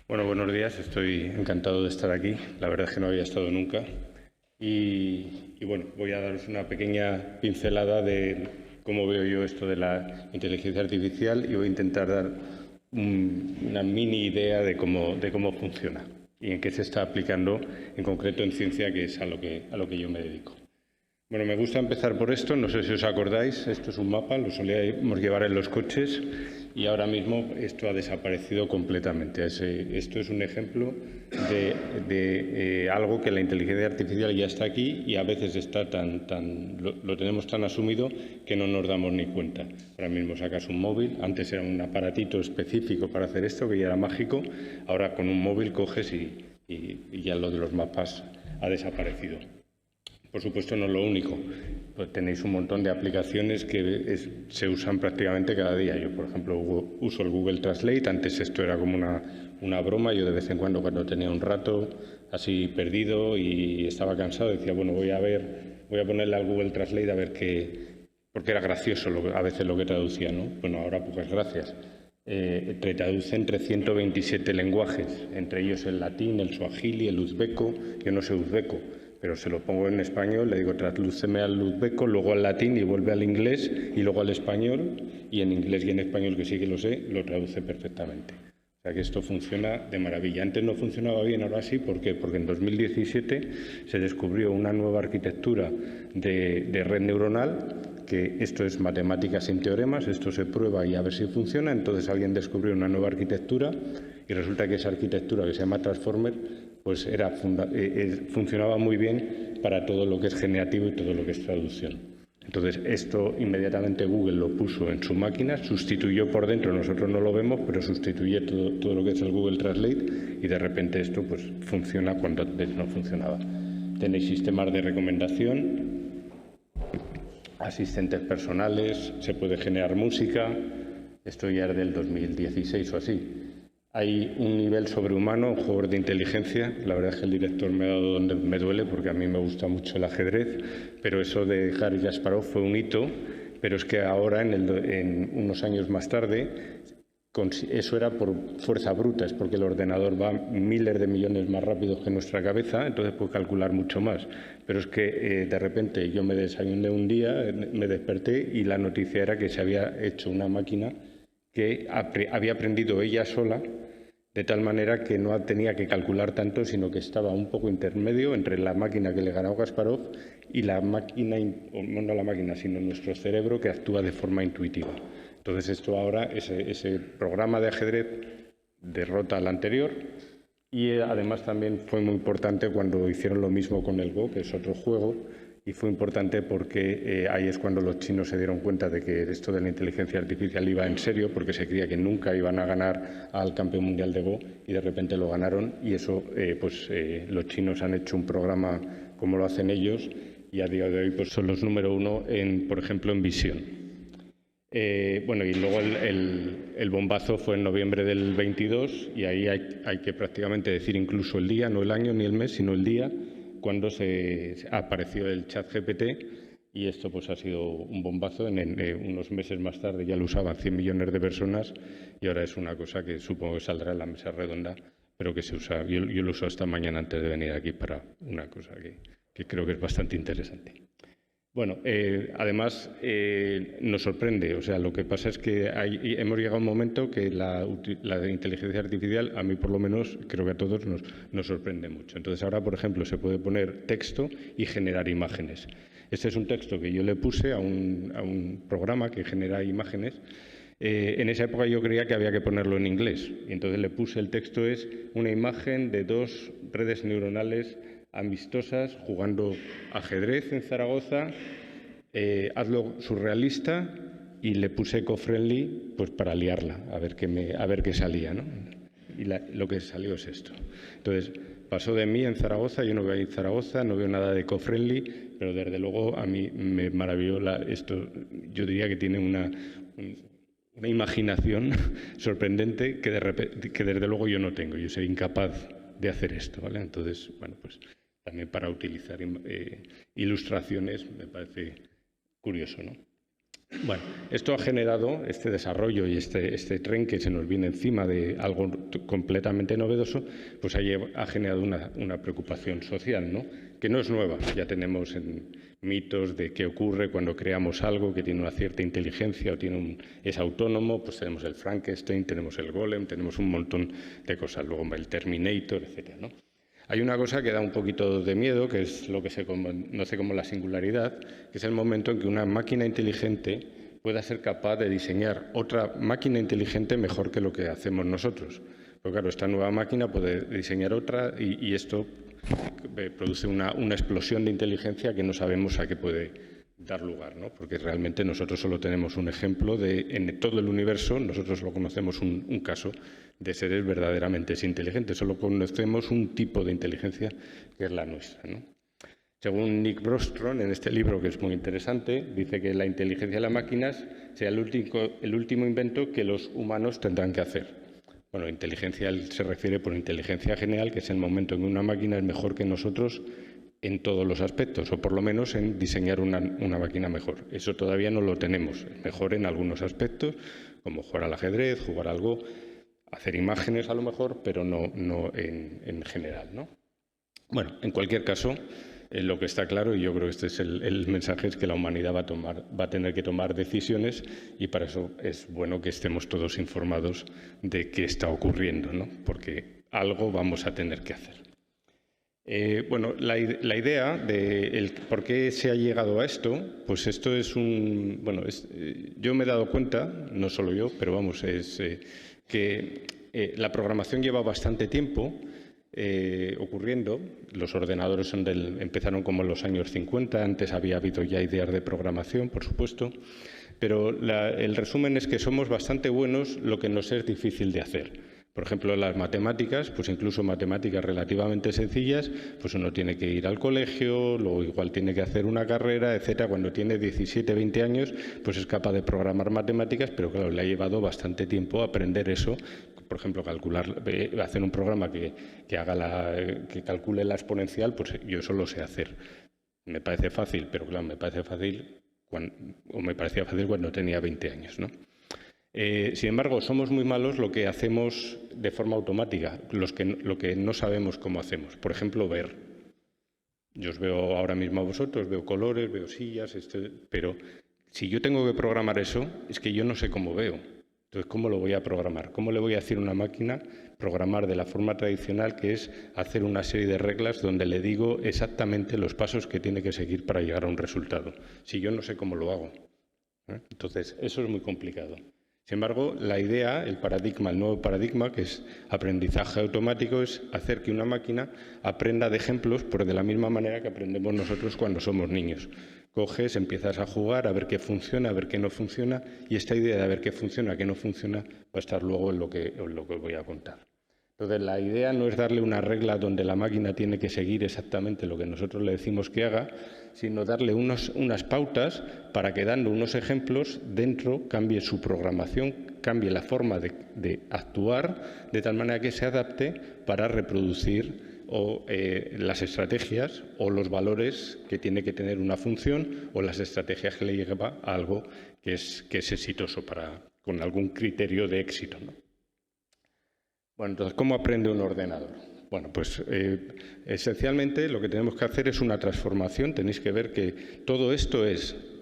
Bueno, buenos días. Estoy encantado de estar aquí. La verdad es que no había estado nunca. Bueno, voy a daros una pequeña pincelada de cómo veo yo esto de la inteligencia artificial y voy a intentar dar una mini idea de cómo funciona y en qué se está aplicando en concreto en ciencia, que es a lo que yo me dedico. Bueno, me gusta empezar por esto, no sé si os acordáis, esto es un mapa, lo solíamos llevar en los coches y ahora mismo esto ha desaparecido completamente. Esto es un ejemplo de algo que la inteligencia artificial ya está aquí y a veces está lo tenemos tan asumido que no nos damos ni cuenta. Ahora mismo sacas un móvil, antes era un aparatito específico para hacer esto que ya era mágico, ahora con un móvil coges y ya lo de los mapas ha desaparecido. Por supuesto, no es lo único. Pues tenéis un montón de aplicaciones que se usan prácticamente cada día. Yo, por ejemplo, uso el Google Translate. Antes esto era como una broma. Yo de vez en cuando tenía un rato así perdido y estaba cansado, decía, bueno, voy a ponerle al Google Translate a ver qué... Porque era gracioso a veces lo que traducía, ¿no? Bueno, ahora pocas gracias. Te traduce entre 127 lenguajes, entre ellos el latín, el suajili, el uzbeco. Yo no sé uzbeco, pero se lo pongo en español, le digo tradúceme al uzbeco, luego al latín y vuelve al inglés y luego al español, y en inglés y en español, que sí que lo sé, lo traduce perfectamente. O sea que esto funciona de maravilla. Antes no funcionaba bien, ahora sí. ¿Por qué? Porque en 2017 se descubrió una nueva arquitectura de red neuronal, que esto es matemáticas sin teoremas, esto se prueba y a ver si funciona. Entonces alguien descubrió una nueva arquitectura y resulta que esa arquitectura, que se llama Transformer, pues funcionaba muy bien para todo lo que es generativo y todo lo que es traducción. Entonces, esto inmediatamente Google lo puso en su máquina, sustituyó por dentro, nosotros no lo vemos, pero sustituye todo lo que es el Google Translate y de repente esto pues funciona cuando antes no funcionaba. Tenéis sistemas de recomendación, asistentes personales, se puede generar música, esto ya es del 2016 o así. Hay un nivel sobrehumano, un jugador de inteligencia. La verdad es que el director me ha dado donde me duele porque a mí me gusta mucho el ajedrez, pero eso de Garry Kasparov fue un hito, pero es que ahora, en unos años más tarde, eso era por fuerza bruta, es porque el ordenador va miles de millones más rápido que nuestra cabeza, entonces puede calcular mucho más. Pero es que de repente yo me desayuné un día, me desperté y la noticia era que se había hecho una máquina que había aprendido ella sola, de tal manera que no tenía que calcular tanto, sino que estaba un poco intermedio entre la máquina que le ganó Kasparov y la máquina, no la máquina, sino nuestro cerebro, que actúa de forma intuitiva. Entonces esto ahora, ese programa de ajedrez derrota al anterior, y además también fue muy importante cuando hicieron lo mismo con el Go, que es otro juego, y fue importante porque ahí es cuando los chinos se dieron cuenta de que esto de la inteligencia artificial iba en serio, porque se creía que nunca iban a ganar al campeón mundial de Go y de repente lo ganaron, y eso los chinos han hecho un programa como lo hacen ellos y a día de hoy pues son los número uno, por ejemplo, en visión. Bueno, y luego el bombazo fue en noviembre del 22 y ahí hay que prácticamente decir incluso el día, no el año ni el mes, sino el día, cuando se apareció el ChatGPT, y esto pues ha sido un bombazo. Unos meses más tarde ya lo usaban 100 millones de personas y ahora es una cosa que supongo que saldrá en la mesa redonda, pero que se usa. Yo lo uso esta mañana antes de venir aquí para una cosa que creo que es bastante interesante. Bueno, además nos sorprende. O sea, lo que pasa es que hemos llegado a un momento que la inteligencia artificial, a mí por lo menos, creo que a todos nos sorprende mucho. Entonces ahora, por ejemplo, se puede poner texto y generar imágenes. Este es un texto que yo le puse a un programa que genera imágenes. En esa época yo creía que había que ponerlo en inglés. Y entonces le puse el texto, es una imagen de dos redes neuronales amistosas jugando ajedrez en Zaragoza, hazlo surrealista, y le puse eco-friendly pues para liarla, a ver qué salía, ¿no? Y lo que salió es esto. Entonces, pasó de mí en Zaragoza, yo no veo ahí Zaragoza, no veo nada de eco-friendly, pero desde luego a mí me maravilló esto. Yo diría que tiene una imaginación sorprendente que desde luego yo no tengo. Yo soy incapaz de hacer esto, ¿vale? Entonces, bueno, pues también para utilizar ilustraciones me parece curioso, ¿no? Bueno, esto ha generado, este desarrollo y este tren que se nos viene encima de algo completamente novedoso, pues ha generado una preocupación social, ¿no? Que no es nueva. Ya tenemos mitos de qué ocurre cuando creamos algo que tiene una cierta inteligencia o es autónomo, pues tenemos el Frankenstein, tenemos el Golem, tenemos un montón de cosas, luego el Terminator, etcétera, ¿no? Hay una cosa que da un poquito de miedo, que es lo que se conoce como la singularidad, que es el momento en que una máquina inteligente pueda ser capaz de diseñar otra máquina inteligente mejor que lo que hacemos nosotros. Porque claro, esta nueva máquina puede diseñar otra y esto produce una explosión de inteligencia que no sabemos a qué puede dar lugar, ¿no? Porque realmente nosotros solo tenemos un ejemplo en todo el universo, nosotros solo conocemos un caso de seres verdaderamente inteligentes, solo conocemos un tipo de inteligencia que es la nuestra, ¿no? Según Nick Bostrom, en este libro, que es muy interesante, dice que la inteligencia de las máquinas será el último invento que los humanos tendrán que hacer. Bueno, inteligencia se refiere por inteligencia general, que es el momento en que una máquina es mejor que nosotros en todos los aspectos, o por lo menos en diseñar una máquina mejor. Eso todavía no lo tenemos. Es mejor en algunos aspectos, como jugar al ajedrez, jugar algo, hacer imágenes a lo mejor, pero no en general, ¿no? Bueno, en cualquier caso, lo que está claro, y yo creo que este es el mensaje, es que la humanidad va a tener que tomar decisiones y para eso es bueno que estemos todos informados de qué está ocurriendo, ¿no? Porque algo vamos a tener que hacer. Bueno, la idea de por qué se ha llegado a esto, pues esto es bueno, yo me he dado cuenta, no solo yo, pero vamos, es que la programación lleva bastante tiempo ocurriendo. Los ordenadores empezaron como en los años 50, antes había habido ya ideas de programación, por supuesto, pero el resumen es que somos bastante buenos, lo que nos es difícil de hacer. Por ejemplo, las matemáticas, pues incluso matemáticas relativamente sencillas, pues uno tiene que ir al colegio, luego igual tiene que hacer una carrera, etcétera. Cuando tiene 17, 20 años, pues es capaz de programar matemáticas, pero claro, le ha llevado bastante tiempo aprender eso. Por ejemplo, hacer un programa que calcule la exponencial, pues yo eso lo sé hacer. Me parece fácil, pero claro, me parecía fácil cuando tenía 20 años, ¿no? Sin embargo, somos muy malos lo que hacemos de forma automática, lo que no sabemos cómo hacemos. Por ejemplo, ver. Yo os veo ahora mismo a vosotros, veo colores, veo sillas, pero si yo tengo que programar eso, es que yo no sé cómo veo. Entonces, ¿cómo lo voy a programar? ¿Cómo le voy a decir a una máquina programar de la forma tradicional, que es hacer una serie de reglas donde le digo exactamente los pasos que tiene que seguir para llegar a un resultado? Si yo no sé cómo lo hago. Entonces, eso es muy complicado. Sin embargo, la idea, el nuevo paradigma, que es aprendizaje automático, es hacer que una máquina aprenda de ejemplos, pero de la misma manera que aprendemos nosotros cuando somos niños. Coges, empiezas a jugar, a ver qué funciona, a ver qué no funciona, y esta idea de a ver qué funciona, qué no funciona, va a estar luego en lo que os voy a contar. Entonces, la idea no es darle una regla donde la máquina tiene que seguir exactamente lo que nosotros le decimos que haga, sino darle unas pautas para que, dando unos ejemplos, dentro cambie su programación, cambie la forma de actuar, de tal manera que se adapte para reproducir las estrategias o los valores que tiene que tener una función o las estrategias que le lleva a algo que es exitoso con algún criterio de éxito, ¿no? Bueno, entonces, ¿cómo aprende un ordenador? Bueno, pues esencialmente lo que tenemos que hacer es una transformación. Tenéis que ver que todo esto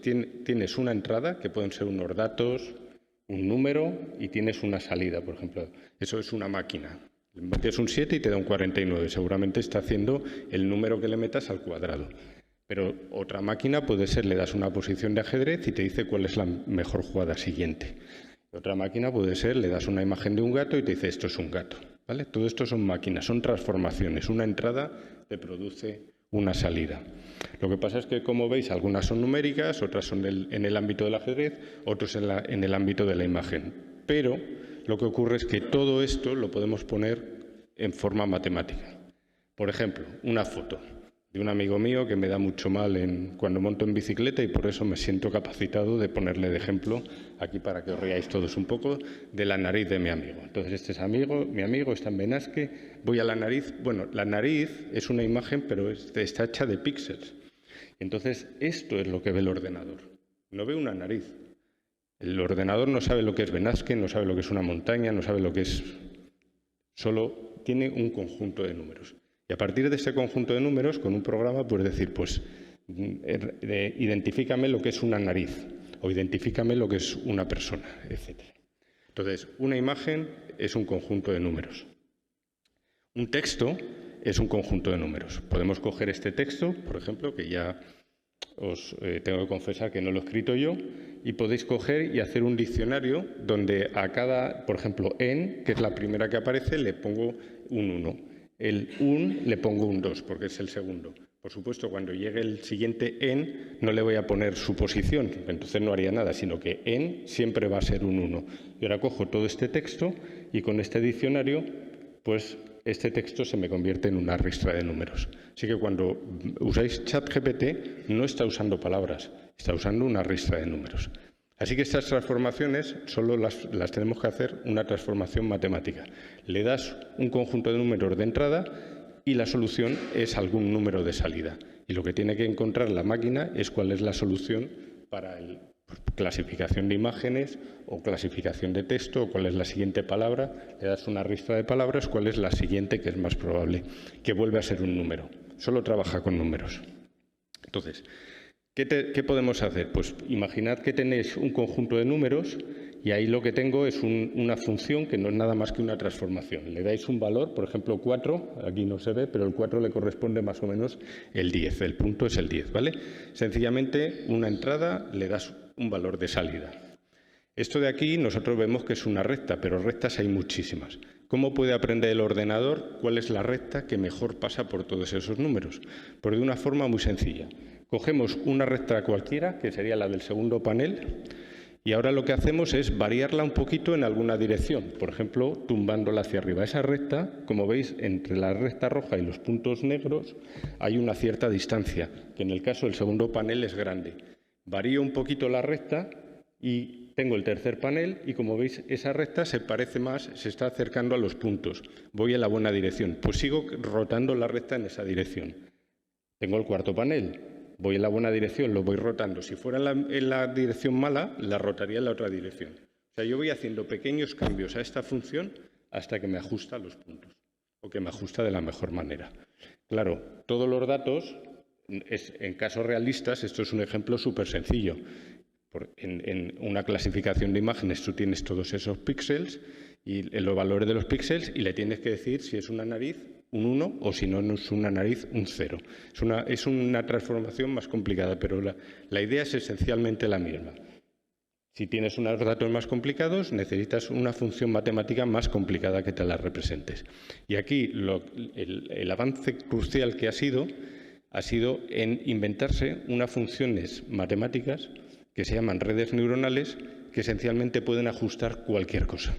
tienes una entrada, que pueden ser unos datos, un número, y tienes una salida, por ejemplo. Eso es una máquina. Le metes un 7 y te da un 49. Seguramente está haciendo el número que le metas al cuadrado. Pero otra máquina puede ser, le das una posición de ajedrez y te dice cuál es la mejor jugada siguiente. Otra máquina puede ser, le das una imagen de un gato y te dice esto es un gato, ¿vale? Todo esto son máquinas, son transformaciones. Una entrada te produce una salida. Lo que pasa es que, como veis, algunas son numéricas, otras son en el ámbito del ajedrez, otros en el ámbito de la imagen. Pero lo que ocurre es que todo esto lo podemos poner en forma matemática. Por ejemplo, una foto de un amigo mío que me da mucho mal cuando monto en bicicleta, y por eso me siento capacitado de ponerle de ejemplo aquí para que os riáis todos un poco de la nariz de mi amigo. Entonces, este es mi amigo está en Benasque, voy a la nariz. Bueno, la nariz es una imagen, pero está hecha de píxeles. Entonces, esto es lo que ve el ordenador. No ve una nariz, El ordenador no sabe lo que es Benasque, no sabe lo que es una montaña, no sabe lo que es... Solo tiene un conjunto de números. Y a partir de ese conjunto de números, con un programa, puedes decir, pues, identifícame lo que es una nariz, o identifícame lo que es una persona, etc. Entonces, una imagen es un conjunto de números. Un texto es un conjunto de números. Podemos coger este texto, por ejemplo, que ya os tengo que confesar que no lo he escrito yo, y podéis coger y hacer un diccionario donde a cada, por ejemplo, en, que es la primera que aparece, le pongo un 1. El un le pongo un 2, porque es el segundo. Por supuesto, cuando llegue el siguiente en, no le voy a poner su posición, entonces no haría nada, sino que en siempre va a ser un 1. Y ahora cojo todo este texto y con este diccionario, pues este texto se me convierte en una ristra de números. Así que cuando usáis ChatGPT no está usando palabras, está usando una ristra de números. Así que estas transformaciones solo las tenemos que hacer una transformación matemática. Le das un conjunto de números de entrada y la solución es algún número de salida. Y lo que tiene que encontrar la máquina es cuál es la solución para clasificación de imágenes o clasificación de texto, o cuál es la siguiente palabra, le das una ristra de palabras, cuál es la siguiente que es más probable que vuelva a ser un número. Solo trabaja con números. Entonces, ¿qué podemos hacer? Pues imaginad que tenéis un conjunto de números y ahí lo que tengo es una función que no es nada más que una transformación. Le dais un valor, por ejemplo 4, aquí no se ve, pero el 4 le corresponde más o menos el 10, el punto es el 10, ¿vale? Sencillamente una entrada le das un valor de salida. Esto de aquí nosotros vemos que es una recta, pero rectas hay muchísimas. ¿Cómo puede aprender el ordenador cuál es la recta que mejor pasa por todos esos números? Pues de una forma muy sencilla. Cogemos una recta cualquiera, que sería la del segundo panel, y ahora lo que hacemos es variarla un poquito en alguna dirección, por ejemplo, tumbándola hacia arriba. Esa recta, como veis, entre la recta roja y los puntos negros hay una cierta distancia, que en el caso del segundo panel es grande. Varío un poquito la recta y tengo el tercer panel y, como veis, esa recta se parece más, se está acercando a los puntos. Voy en la buena dirección, pues sigo rotando la recta en esa dirección. Tengo el cuarto panel. Voy en la buena dirección, lo voy rotando. Si fuera en la dirección mala, la rotaría en la otra dirección. O sea, yo voy haciendo pequeños cambios a esta función hasta que me ajusta a los puntos, o que me ajusta de la mejor manera. Claro, todos los datos, en casos realistas, esto es un ejemplo súper sencillo. En una clasificación de imágenes tú tienes todos esos píxeles y los valores de los píxeles y le tienes que decir si es una nariz, un 1, o si no es una nariz, un 0. Es una transformación más complicada, pero la idea es esencialmente la misma. Si tienes unos datos más complicados, necesitas una función matemática más complicada que te la representes. Y aquí el avance crucial que ha sido en inventarse unas funciones matemáticas que se llaman redes neuronales, que esencialmente pueden ajustar cualquier cosa.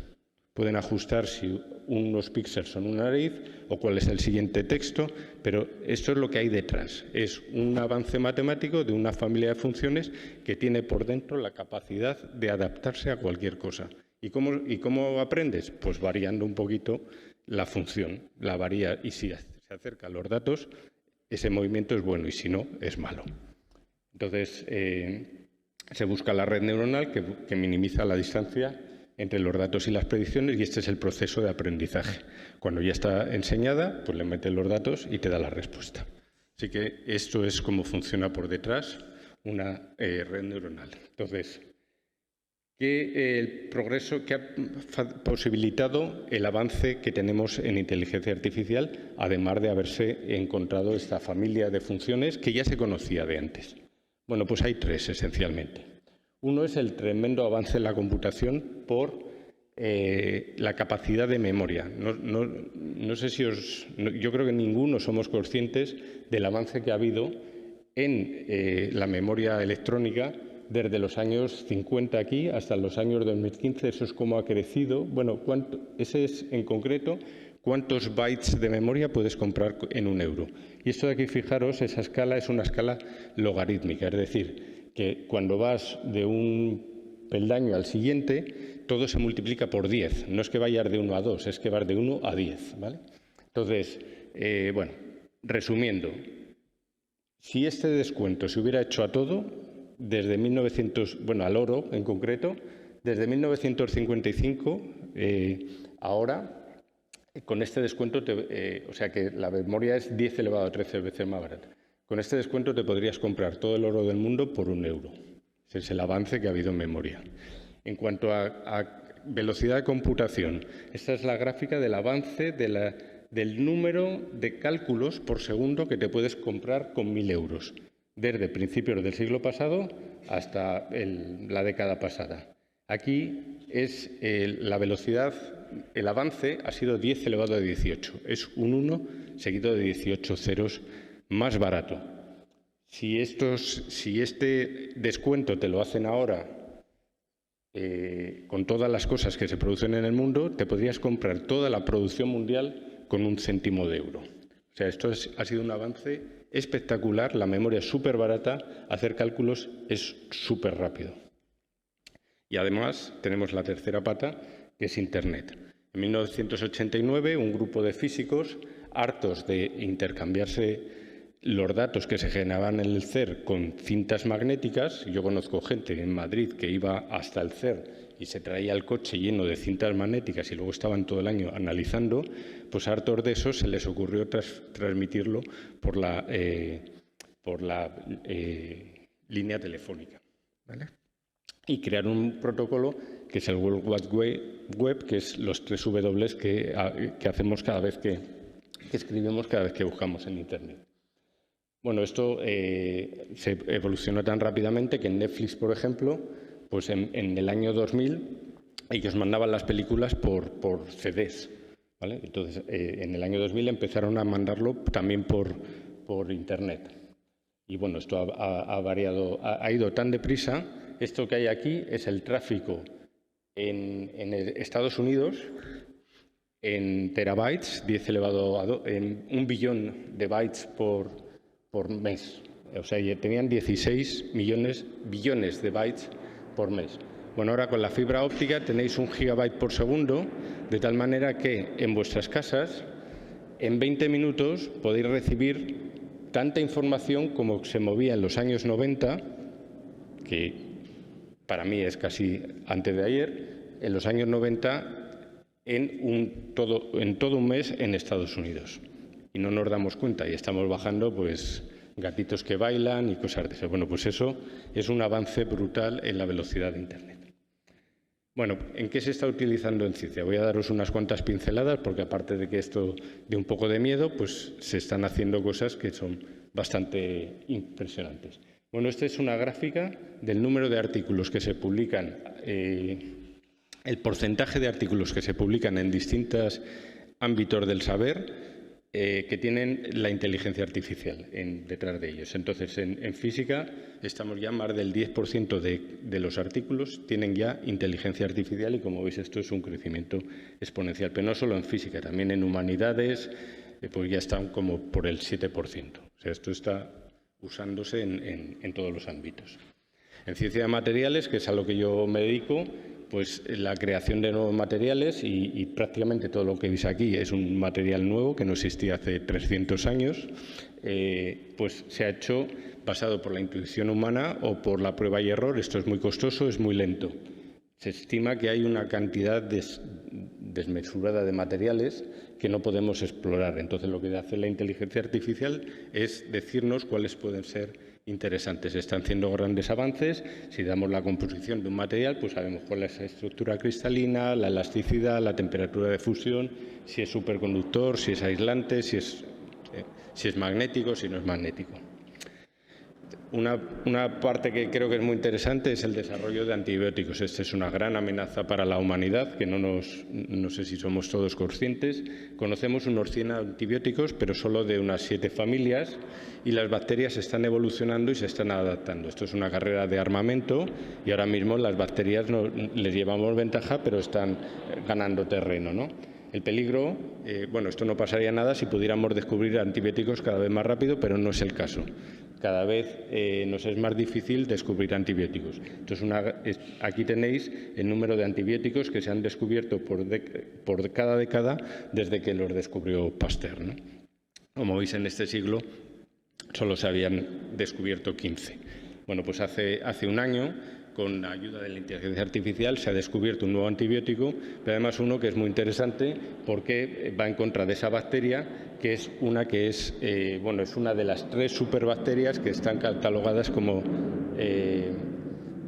Pueden ajustar si unos píxeles son una nariz o cuál es el siguiente texto, pero esto es lo que hay detrás. Es un avance matemático de una familia de funciones que tiene por dentro la capacidad de adaptarse a cualquier cosa. ¿Y cómo aprendes? Pues variando un poquito la función, la varía, y si se acerca a los datos, ese movimiento es bueno y si no, es malo. Entonces, se busca la red neuronal que minimiza la distancia entre los datos y las predicciones, y este es el proceso de aprendizaje. Cuando ya está enseñada, pues le metes los datos y te da la respuesta. Así que esto es cómo funciona por detrás una red neuronal. Entonces, el progreso que ha posibilitado el avance que tenemos en inteligencia artificial, además de haberse encontrado esta familia de funciones que ya se conocía de antes. Bueno, pues hay tres esencialmente. Uno es el tremendo avance en la computación por la capacidad de memoria. No sé si yo creo que ninguno somos conscientes del avance que ha habido en la memoria electrónica desde los años 50 aquí hasta los años 2015. Eso es cómo ha crecido. Bueno, ese es en concreto cuántos bytes de memoria puedes comprar en un euro. Y esto de aquí, fijaros, esa escala es una escala logarítmica, es decir, que cuando vas de un peldaño al siguiente, todo se multiplica por 10. No es que vayas de 1 a 2, es que vas de 1 a 10, ¿vale? Entonces, bueno, resumiendo, si este descuento se hubiera hecho a todo, desde 1900, bueno, al oro en concreto, desde 1955, ahora, con este descuento, o sea que la memoria es 10 elevado a 13 veces más barata. Con este descuento te podrías comprar todo el oro del mundo por €1. Ese es el avance que ha habido en memoria. En cuanto a velocidad de computación, esta es la gráfica del avance del número de cálculos por segundo que te puedes comprar con 1.000 euros, desde principios del siglo pasado hasta la década pasada. Aquí es la velocidad, el avance ha sido 10 elevado a 18. Es un 1 seguido de 18 ceros más barato. Si este descuento te lo hacen ahora con todas las cosas que se producen en el mundo, te podrías comprar toda la producción mundial con 1 céntimo de euro. O sea, esto ha sido un avance espectacular. La memoria es súper barata, hacer cálculos es súper rápido. Y además tenemos la tercera pata, que es Internet. En 1989, un grupo de físicos, hartos de intercambiarse los datos que se generaban en el CER con cintas magnéticas, yo conozco gente en Madrid que iba hasta el CER y se traía el coche lleno de cintas magnéticas y luego estaban todo el año analizando, pues hartos de eso se les ocurrió transmitirlo por la línea telefónica, ¿vale? Y crear un protocolo que es el World Wide Web, que es los 3 W que hacemos cada vez que escribimos, cada vez que buscamos en Internet. Bueno, esto se evolucionó tan rápidamente que en Netflix, por ejemplo, pues en el año 2000 ellos mandaban las películas por CDs, ¿vale? Entonces, en el año 2000 empezaron a mandarlo también por Internet. Y bueno, esto ha ido tan deprisa. Esto que hay aquí es el tráfico en Estados Unidos en terabytes, 10 elevado a en 1 billón de bytes por mes. O sea, tenían 16 billones de bytes por mes. Bueno, ahora con la fibra óptica tenéis 1 gigabyte por segundo, de tal manera que en vuestras casas, en 20 minutos, podéis recibir tanta información como se movía en los años 90, que para mí es casi antes de ayer, en los años 90 en todo un mes en Estados Unidos. Y no nos damos cuenta y estamos bajando pues gatitos que bailan y cosas de eso. Bueno, pues eso es un avance brutal en la velocidad de Internet. Bueno, ¿en qué se está utilizando en ciencia? Voy a daros unas cuantas pinceladas porque aparte de que esto dé un poco de miedo, pues se están haciendo cosas que son bastante impresionantes. Bueno, esta es una gráfica del número de artículos que se publican, el porcentaje de artículos que se publican en distintos ámbitos del saber que tienen la inteligencia artificial detrás de ellos. Entonces, en física estamos ya más del 10% de los artículos tienen ya inteligencia artificial y, como veis, esto es un crecimiento exponencial. Pero no solo en física, también en humanidades, pues ya están como por el 7%. O sea, esto está usándose en todos los ámbitos. En ciencia de materiales, que es a lo que yo me dedico, pues la creación de nuevos materiales y prácticamente todo lo que veis aquí es un material nuevo que no existía hace 300 años, pues se ha hecho basado por la intuición humana o por la prueba y error. Esto es muy costoso, es muy lento. Se estima que hay una cantidad desmesurada de materiales que no podemos explorar. Entonces, lo que hace la inteligencia artificial es decirnos cuáles pueden ser interesantes. Se están haciendo grandes avances. Si damos la composición de un material, pues sabemos cuál es la estructura cristalina, la elasticidad, la temperatura de fusión, si es superconductor, si es aislante, si es magnético, si no es magnético. Una parte que creo que es muy interesante es el desarrollo de antibióticos. Esta es una gran amenaza para la humanidad, que no sé si somos todos conscientes. Conocemos unos 100 antibióticos, pero solo de unas 7 familias, y las bacterias están evolucionando y se están adaptando. Esto es una carrera de armamento y ahora mismo las bacterias les llevamos ventaja, pero están ganando terreno, ¿no? El peligro, bueno, esto no pasaría nada si pudiéramos descubrir antibióticos cada vez más rápido, pero no es el caso. Cada vez nos es más difícil descubrir antibióticos. Entonces, aquí tenéis el número de antibióticos que se han descubierto por cada década desde que los descubrió Pasteur, ¿no? Como veis, en este siglo solo se habían descubierto 15. Bueno, pues hace un año, con la ayuda de la inteligencia artificial, se ha descubierto un nuevo antibiótico, pero además uno que es muy interesante porque va en contra de esa bacteria, que es una es una de las 3 superbacterias que están catalogadas como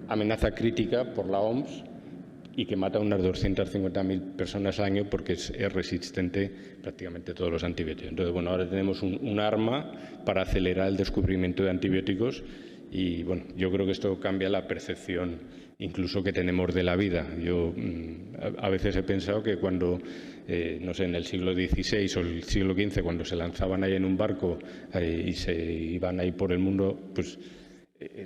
amenaza crítica por la OMS y que mata a unas 250.000 personas al año porque es resistente prácticamente a todos los antibióticos. Entonces, bueno, ahora tenemos un arma para acelerar el descubrimiento de antibióticos y, bueno, yo creo que esto cambia la percepción incluso que tenemos de la vida. Yo a veces he pensado que cuando, no sé, en el siglo XVI o el siglo XV, cuando se lanzaban ahí en un barco y se iban ahí por el mundo, pues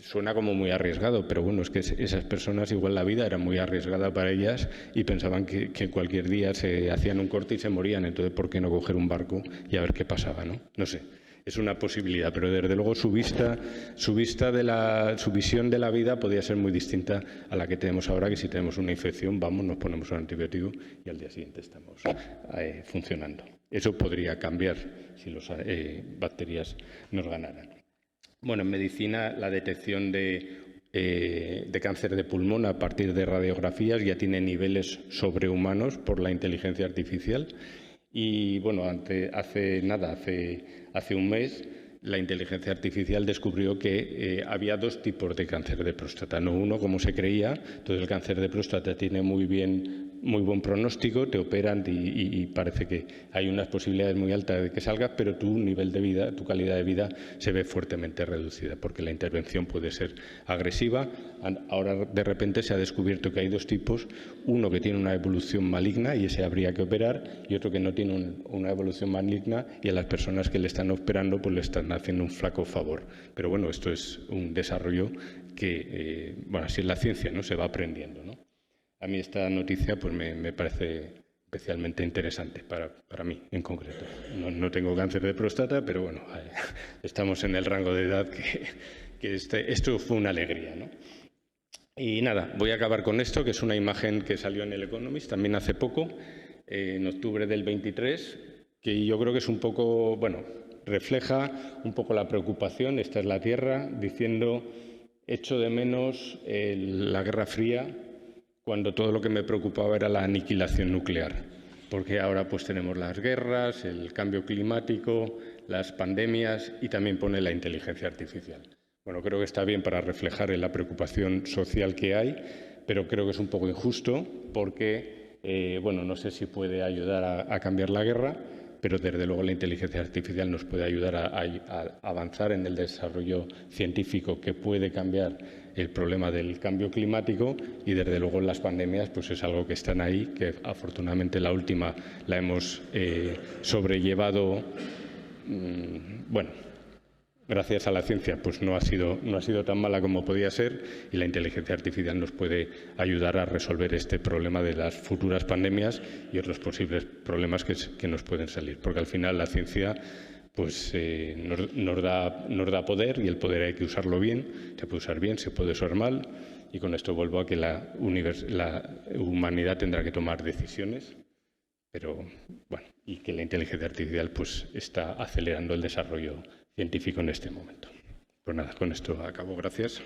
suena como muy arriesgado, pero bueno, es que esas personas igual la vida era muy arriesgada para ellas y pensaban que cualquier día se hacían un corte y se morían, entonces ¿por qué no coger un barco y a ver qué pasaba, ¿no? No sé, es una posibilidad, pero desde luego su visión de la vida podía ser muy distinta a la que tenemos ahora, que si tenemos una infección vamos, nos ponemos un antibiótico y al día siguiente estamos funcionando. Eso podría cambiar si las bacterias nos ganaran. Bueno, en medicina la detección de cáncer de pulmón a partir de radiografías ya tiene niveles sobrehumanos por la inteligencia artificial y bueno, hace un mes la inteligencia artificial descubrió que había 2 tipos de cáncer de próstata, no uno como se creía. Entonces el cáncer de próstata tiene muy buen pronóstico, te operan y parece que hay unas posibilidades muy altas de que salgas, pero tu nivel de vida, tu calidad de vida se ve fuertemente reducida porque la intervención puede ser agresiva. Ahora de repente se ha descubierto que hay 2 tipos, uno que tiene una evolución maligna y ese habría que operar y otro que no tiene una evolución maligna y a las personas que le están operando pues le están haciendo un flaco favor. Pero bueno, esto es un desarrollo que, así es la ciencia, ¿no? Se va aprendiendo, ¿no? A mí esta noticia pues me parece especialmente interesante para mí en concreto. No tengo cáncer de próstata, pero bueno, estamos en el rango de edad que esto fue una alegría, ¿no? Y nada, voy a acabar con esto, que es una imagen que salió en el Economist también hace poco, en octubre del 23, que yo creo que es un poco, refleja un poco la preocupación. Esta es la Tierra diciendo: echo de menos la Guerra Fría, cuando todo lo que me preocupaba era la aniquilación nuclear, porque ahora pues tenemos las guerras, el cambio climático, las pandemias y también pone la inteligencia artificial. Bueno, creo que está bien para reflejar la preocupación social que hay, pero creo que es un poco injusto porque, no sé si puede ayudar a cambiar la guerra, pero desde luego la inteligencia artificial nos puede ayudar a avanzar en el desarrollo científico que puede cambiar el problema del cambio climático y desde luego las pandemias pues es algo que están ahí, que afortunadamente la última la hemos sobrellevado, gracias a la ciencia pues no ha sido tan mala como podía ser y la inteligencia artificial nos puede ayudar a resolver este problema de las futuras pandemias y otros posibles problemas que nos pueden salir, porque al final la ciencia pues nos da poder y el poder hay que usarlo bien, se puede usar bien, se puede usar mal y con esto vuelvo a que la humanidad tendrá que tomar decisiones, pero y que la inteligencia artificial pues está acelerando el desarrollo científico en este momento. Pues nada, con esto acabo. Gracias.